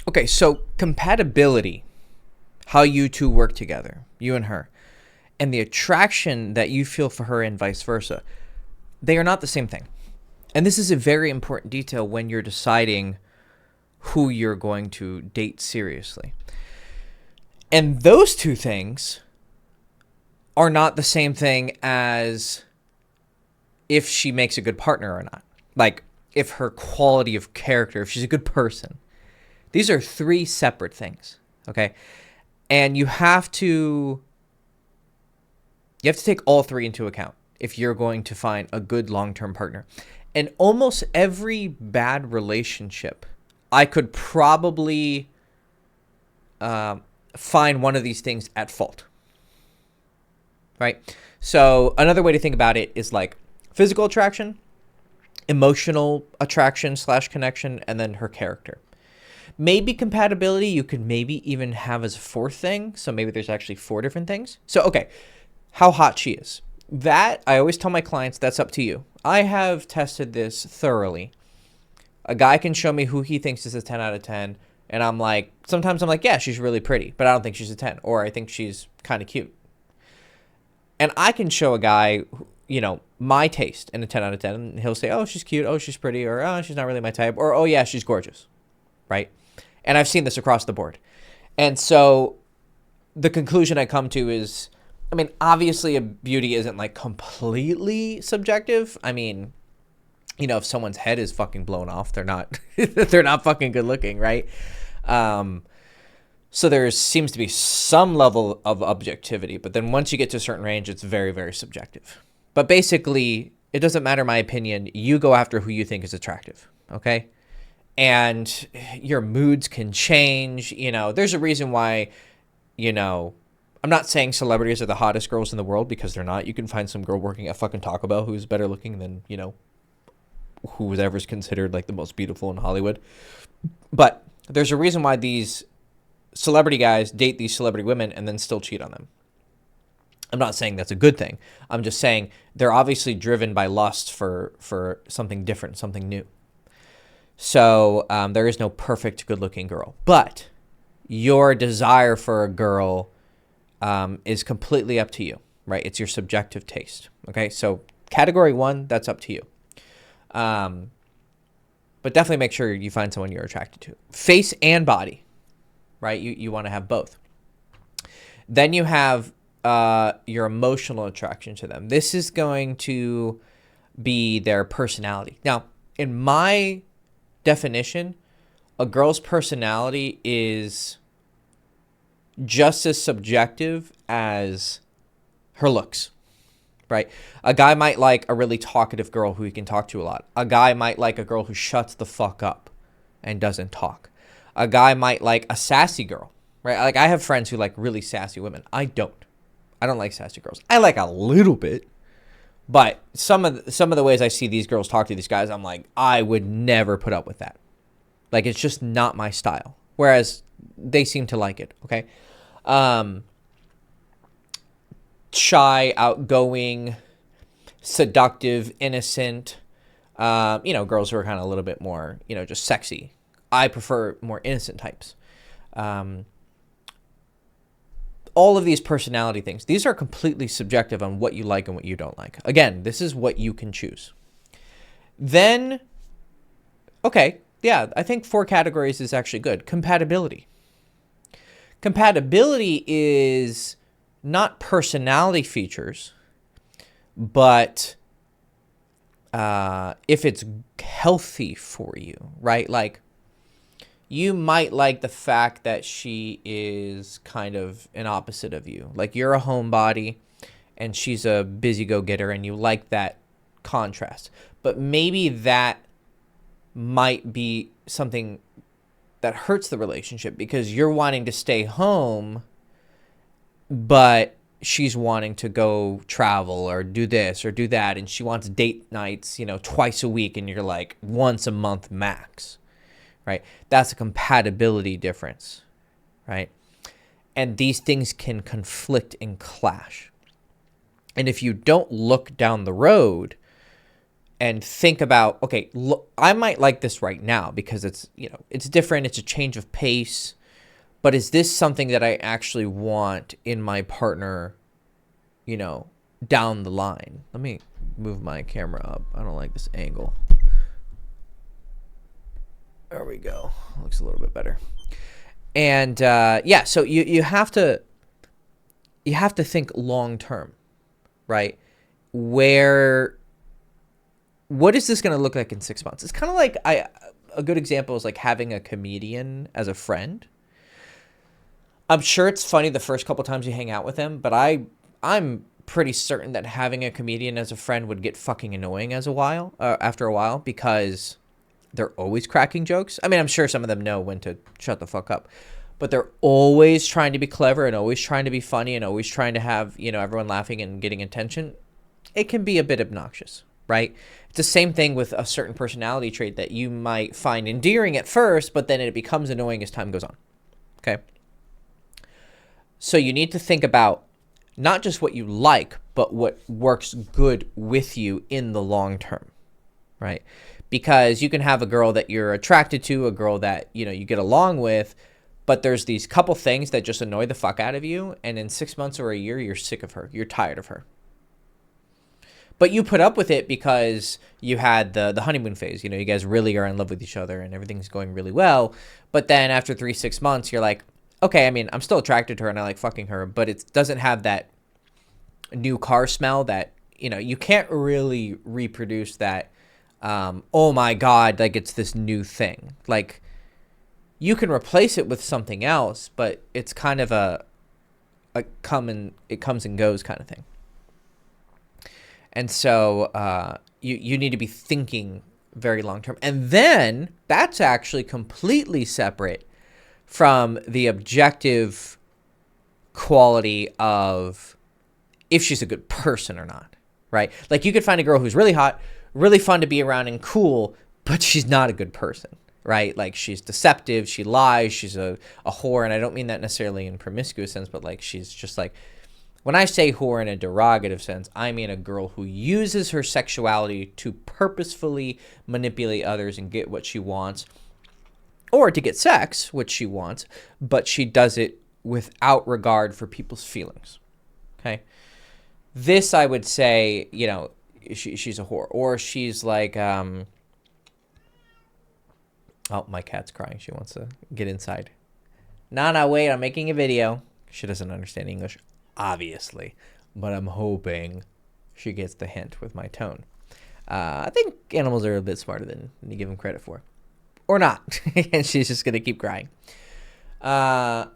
Okay, so compatibility, how you two work together, you and her, and the attraction that you feel for her and vice versa, they are not the same thing. And this is a very important detail when you're deciding who you're going to date seriously. And those two things are not the same thing as if she makes a good partner or not. Like, if her quality of character, if she's a good person. These are three separate things, okay? And you have to take all three into account if you're going to find a good long-term partner. And almost every bad relationship, I could probably find one of these things at fault, right? So another way to think about it is like physical attraction, emotional attraction / connection, and then her character. Maybe compatibility you could maybe even have as a fourth thing. So maybe there's actually 4 different things. So, okay, how hot she is. That, I always tell my clients, that's up to you. I have tested this thoroughly. A guy can show me who he thinks is a 10 out of 10. And I'm like, sometimes I'm like, yeah, she's really pretty, but I don't think she's a 10. Or I think she's kind of cute. And I can show a guy, my taste in a 10 out of 10. And he'll say, oh, she's cute. Oh, she's pretty. Or, oh, she's not really my type. Or, oh, yeah, she's gorgeous. Right? And I've seen this across the board. And so the conclusion I come to is, I mean, obviously a beauty isn't like completely subjective. I mean, if someone's head is fucking blown off, they're not they're not fucking good looking, right? So there seems to be some level of objectivity, but then once you get to a certain range, it's very, very subjective. But basically, it doesn't matter my opinion. You go after who you think is attractive, okay? And your moods can change. There's a reason why, I'm not saying celebrities are the hottest girls in the world, because they're not. You can find some girl working at fucking Taco Bell who's better looking than, whoever's considered like the most beautiful in Hollywood. But there's a reason why these celebrity guys date these celebrity women and then still cheat on them. I'm not saying that's a good thing. I'm just saying they're obviously driven by lust for something different, something new. So there is no perfect good-looking girl. But your desire for a girl is completely up to you, right? It's your subjective taste, okay? So category 1, that's up to you. But definitely make sure you find someone you're attracted to. Face and body, right? You want to have both. Then you have your emotional attraction to them. This is going to be their personality. Now, in my definition, a girl's personality is just as subjective as her looks, right? A guy might like a really talkative girl who he can talk to a lot. A guy might like a girl who shuts the fuck up and doesn't talk. A guy might like a sassy girl, right? Like, I have friends who like really sassy women. I don't like sassy girls. I like a little bit. But some of the ways I see these girls talk to these guys, I'm like, I would never put up with that. Like, it's just not my style. Whereas they seem to like it, okay? Shy, outgoing, seductive, innocent. Girls who are kind of a little bit more, just sexy. I prefer more innocent types. All of these personality things, these are completely subjective on what you like and what you don't like. Again, this is what you can choose. Then, okay, yeah, I think 4 categories is actually good. Compatibility. Compatibility is not personality features, but if it's healthy for you, right? Like, you might like the fact that she is kind of an opposite of you. Like, you're a homebody and she's a busy go-getter, and you like that contrast. But maybe that might be something that hurts the relationship, because you're wanting to stay home, but she's wanting to go travel or do this or do that, and she wants date nights, twice a week, and you're like once a month max. Right? That's a compatibility difference, right? And these things can conflict and clash. And if you don't look down the road and think about, okay, look, I might like this right now because it's, you know, it's different. It's a change of pace. But is this something that I actually want in my partner, you know, down the line? Let me move my camera up. I don't like this angle. There we go. Looks a little bit better. And yeah, so you have to think long term, right? What is this going to look like in 6 months? It's kind of like a good example is like having a comedian as a friend. I'm sure it's funny the first couple times you hang out with him, but I'm pretty certain that having a comedian as a friend would get fucking annoying after a while, because they're always cracking jokes. I mean, I'm sure some of them know when to shut the fuck up, but they're always trying to be clever and always trying to be funny and always trying to have, you know, everyone laughing and getting attention. It can be a bit obnoxious, right? It's the same thing with a certain personality trait that you might find endearing at first, but then it becomes annoying as time goes on. Okay. So you need to think about not just what you like, but what works good with you in the long term, right? Because you can have a girl that you're attracted to, a girl that, you know, you get along with, but there's these couple things that just annoy the fuck out of you. And in 6 months or a year, you're sick of her. You're tired of her. But you put up with it because you had the honeymoon phase. You know, you guys really are in love with each other and everything's going really well. But then after 6 months, you're like, okay, I mean, I'm still attracted to her and I like fucking her, but it doesn't have that new car smell that, you know, you can't really reproduce that. Oh my God, like it's this new thing. Like you can replace it with something else, but it's kind of it comes and goes kind of thing. And so you need to be thinking very long term. And then that's actually completely separate from the objective quality of if she's a good person or not, right? Like you could find a girl who's really hot, really fun to be around and cool, but she's not a good person, right? Like she's deceptive, she lies, she's a whore. And I don't mean that necessarily in promiscuous sense, but like she's just like, when I say whore in a derogative sense, I mean a girl who uses her sexuality to purposefully manipulate others and get what she wants, or to get sex, which she wants, but she does it without regard for people's feelings. Okay. This, I would say, you know, she's a whore, or she's like, oh, my cat's crying. She wants to get inside. No, wait, I'm making a video. She doesn't understand English, obviously, but I'm hoping she gets the hint with my tone. I think animals are a bit smarter than you give them credit for. Or not. And she's just going to keep crying. Yeah,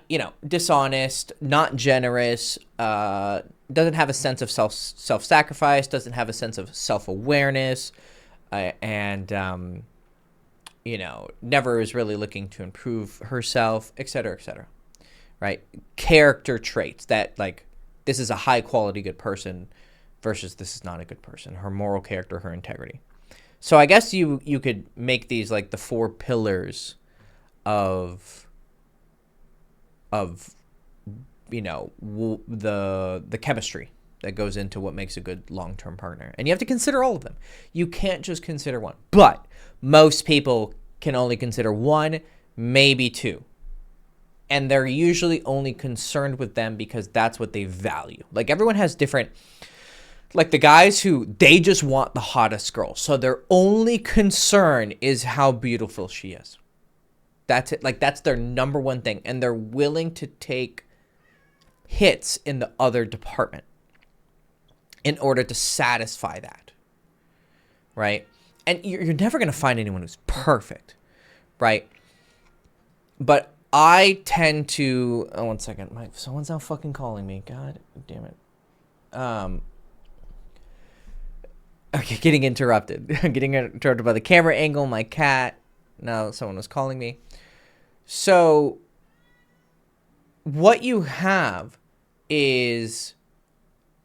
you know, dishonest, not generous, doesn't have a sense of self-sacrifice, doesn't have a sense of self-awareness, and, you know, never is really looking to improve herself, et cetera, right? Character traits that, like, this is a high-quality good person versus this is not a good person. Her moral character, her integrity. So I guess you could make these like the 4 pillars of you know, the chemistry that goes into what makes a good long-term partner. And you have to consider all of them. You can't just consider one. But most people can only consider 1, maybe 2. And they're usually only concerned with them because that's what they value. Like everyone has different, like the guys who, they just want the hottest girl. So their only concern is how beautiful she is. That's it. Like that's their number one thing. And they're willing to take hits in the other department in order to satisfy that. Right? And you're never going to find anyone who's perfect. Right? But I tend to, oh, one second. Someone's now fucking calling me. God damn it. Okay, getting interrupted. Getting interrupted by the camera angle, my cat. Now someone was calling me. So what you have is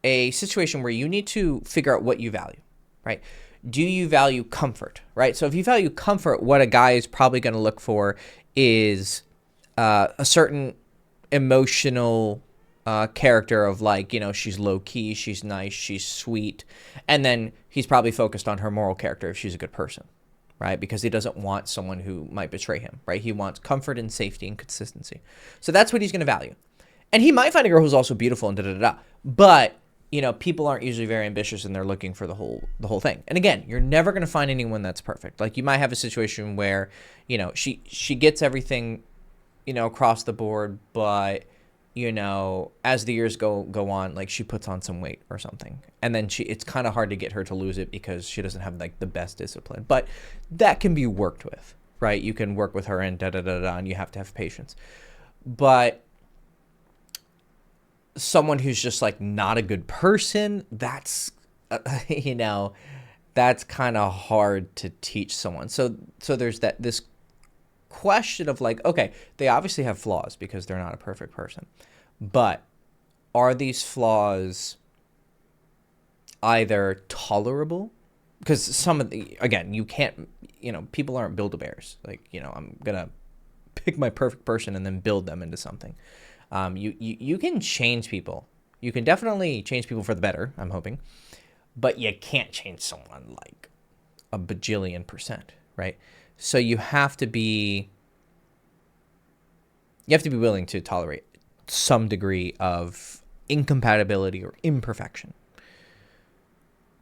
a situation where you need to figure out what you value, right? Do you value comfort, right? So if you value comfort, what a guy is probably going to look for is a certain emotional character of like, she's low key, she's nice, she's sweet. And then he's probably focused on her moral character if she's a good person, right? Because he doesn't want someone who might betray him, right? He wants comfort and safety and consistency. So that's what he's going to value. And he might find a girl who's also beautiful and da-da-da-da. But, people aren't usually very ambitious and they're looking for the whole thing. And again, you're never going to find anyone that's perfect. Like you might have a situation where, she gets everything, across the board, but as the years go on, like she puts on some weight or something. And then it's kind of hard to get her to lose it because she doesn't have like the best discipline. But that can be worked with, right? You can work with her and da-da-da-da, and you have to have patience. But someone who's just like not a good person, that's, that's kind of hard to teach someone. So there's this question of like, okay, they obviously have flaws because they're not a perfect person, but are these flaws either tolerable? Because some of the, again, you can't, people aren't Build-A-Bears. Like, I'm gonna pick my perfect person and then build them into something. You can change people. You can definitely change people for the better, I'm hoping, but you can't change someone like a bajillion %, right? So you have to be willing to tolerate some degree of incompatibility or imperfection.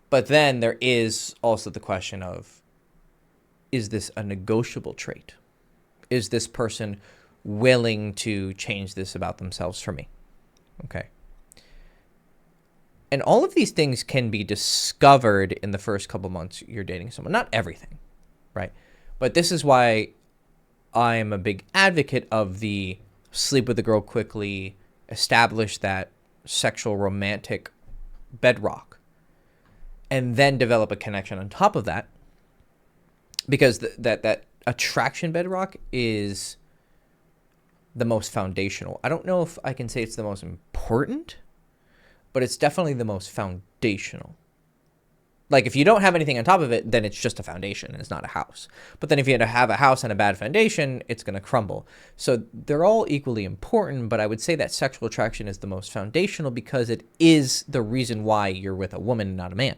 But then there is also the question of, is this a negotiable trait? Is this person willing to change this about themselves for me? Okay. And all of these things can be discovered in the first couple months you're dating someone. Not everything, right? But this is why I'm a big advocate of the sleep with the girl quickly, establish that sexual romantic bedrock, and then develop a connection on top of that. Because that attraction bedrock is the most foundational. I don't know if I can say it's the most important, but it's definitely the most foundational. Like if you don't have anything on top of it, then it's just a foundation and it's not a house. But then if you have a house and a bad foundation, it's going to crumble. So they're all equally important, but I would say that sexual attraction is the most foundational because it is the reason why you're with a woman and not a man.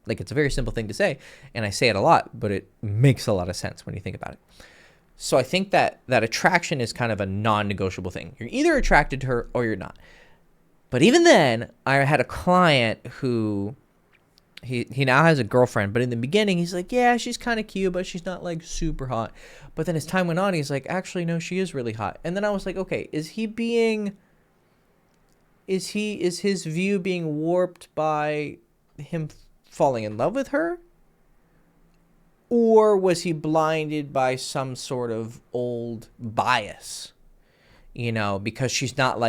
Like it's a very simple thing to say, and I say it a lot, but it makes a lot of sense when you think about it. So I think that attraction is kind of a non-negotiable thing. You're either attracted to her or you're not. But even then, I had a client who he now has a girlfriend, but in the beginning he's like, yeah, she's kind of cute, but she's not like super hot. But then as time went on, he's like, actually, no, she is really hot. And then I was like, okay, is his view being warped by him falling in love with her? Or was he blinded by some sort of old bias? Because she's not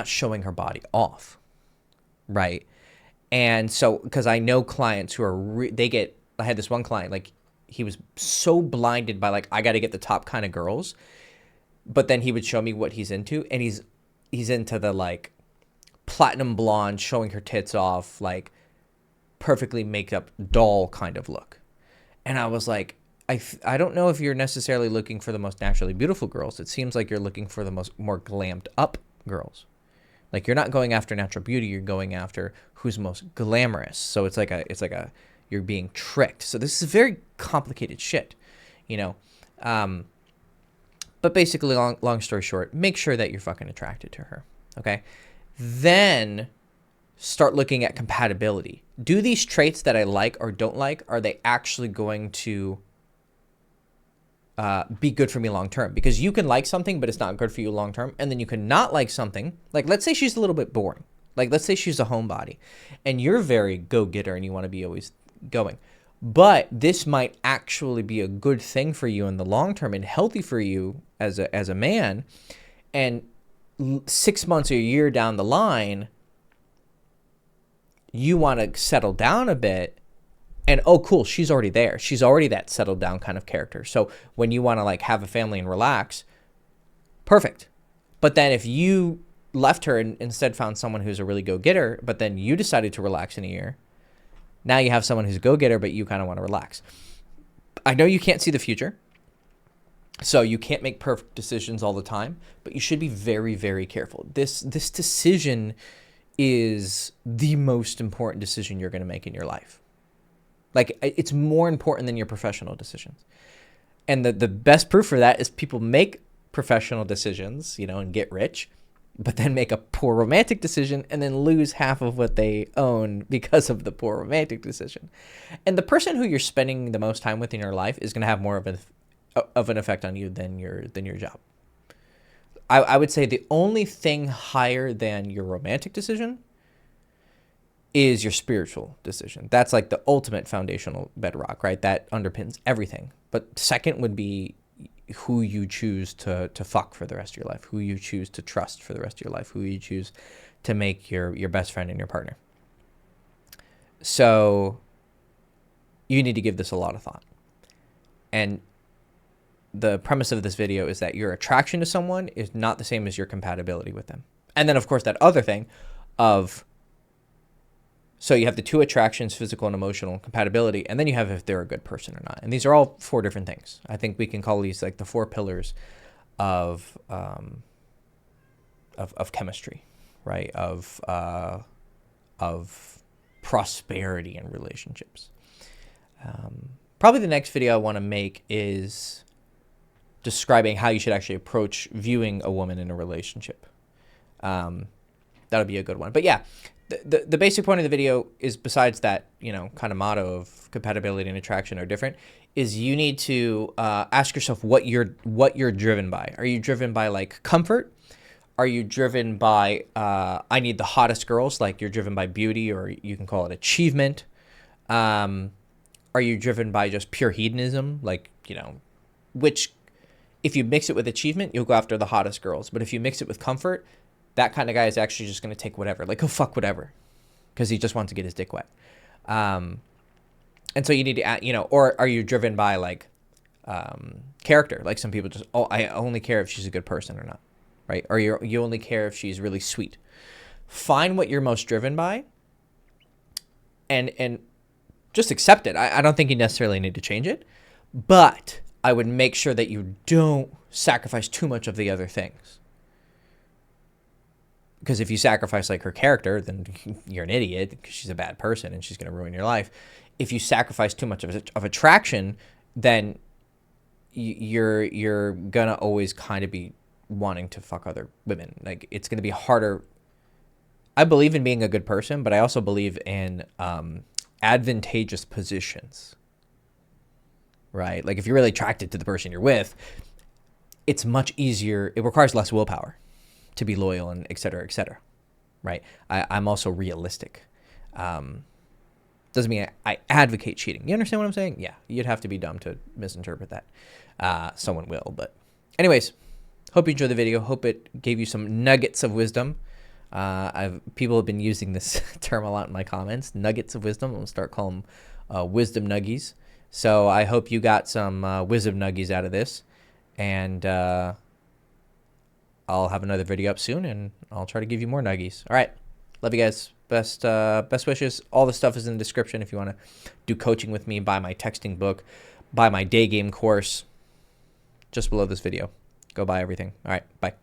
showing her body off, right? And so, because I know clients who are, I had this one client, like he was so blinded by like, I got to get the top kind of girls, but then he would show me what he's into, and he's into the like platinum blonde, showing her tits off, like perfectly made up doll kind of look. And I was like, I don't know if you're necessarily looking for the most naturally beautiful girls. It seems like you're looking for the more glammed up girls. Like you're not going after natural beauty, you're going after who's most glamorous. So it's like you're being tricked. So this is very complicated shit, But basically, long story short, make sure that you're fucking attracted to her. Okay. Then start looking at compatibility. Do these traits that I like or don't like, are they actually going to be good for me long term? Because you can like something, but it's not good for you long term. And then you can not like something. Like, let's say she's a little bit boring. Like, let's say she's a homebody and you're very go-getter and you want to be always going. But this might actually be a good thing for you in the long term and healthy for you as a man. And 6 months or a year down the line, you want to settle down a bit. And, oh, cool, she's already there. She's already that settled down kind of character. So when you want to like have a family and relax, perfect. But then if you left her and instead found someone who's a really go-getter, but then you decided to relax in a year, now you have someone who's a go-getter, but you kind of want to relax. I know you can't see the future. So you can't make perfect decisions all the time, but you should be very, very careful. This decision is the most important decision you're going to make in your life. Like, it's more important than your professional decisions. And the best proof for that is people make professional decisions, you know, and get rich, but then make a poor romantic decision and then lose half of what they own because of the poor romantic decision. And the person who you're spending the most time with in your life is going to have more of an effect on you than your job. I would say the only thing higher than your romantic decision is your spiritual decision. That's like the ultimate foundational bedrock, right? That underpins everything. But second would be who you choose to fuck for the rest of your life, who you choose to trust for the rest of your life, who you choose to make your best friend and your partner. So you need to give this a lot of thought. And the premise of this video is that your attraction to someone is not the same as your compatibility with them. And then, of course, that other thing of, so you have the two attractions, physical and emotional compatibility, and then you have if they're a good person or not. And these are all four different things. I think we can call these like the four pillars of chemistry, right? Of prosperity in relationships. Probably the next video I want to make is describing how you should actually approach viewing a woman in a relationship. That'll be a good one. But yeah, the basic point of the video is, besides that, you know, kind of motto of compatibility and attraction are different, is you need to ask yourself what you're driven by. Are you driven by like comfort? Are you driven by I need the hottest girls? Like, you're driven by beauty, or you can call it achievement. Are you driven by just pure hedonism? Like, you know, which, if you mix it with achievement, you'll go after the hottest girls. But if you mix it with comfort, that kind of guy is actually just going to take whatever. Like, he'll fuck whatever because he just wants to get his dick wet. And so you need to, you know, or are you driven by like character? Like, some people just, oh, I only care if she's a good person or not, right? Or you only care if she's really sweet. Find what you're most driven by and just accept it. I don't think you necessarily need to change it, but I would make sure that you don't sacrifice too much of the other things. Because if you sacrifice like her character, then you're an idiot, because she's a bad person and she's going to ruin your life. If you sacrifice too much of attraction, then you're going to always kind of be wanting to fuck other women. Like, it's going to be harder. I believe in being a good person, but I also believe in advantageous positions. Right? Like, if you're really attracted to the person you're with, it's much easier. It requires less willpower to be loyal and et cetera, right? I'm also realistic. Doesn't mean I advocate cheating. You understand what I'm saying? Yeah, you'd have to be dumb to misinterpret that. Someone will, but anyways, hope you enjoyed the video. Hope it gave you some nuggets of wisdom. People have been using this term a lot in my comments, nuggets of wisdom. I'm gonna start calling them wisdom nuggies. So I hope you got some wisdom nuggies out of this, and I'll have another video up soon, and I'll try to give you more nuggies. All right. Love you guys. Best wishes. All the stuff is in the description if you want to do coaching with me, buy my texting book, buy my day game course. Just below this video. Go buy everything. All right. Bye.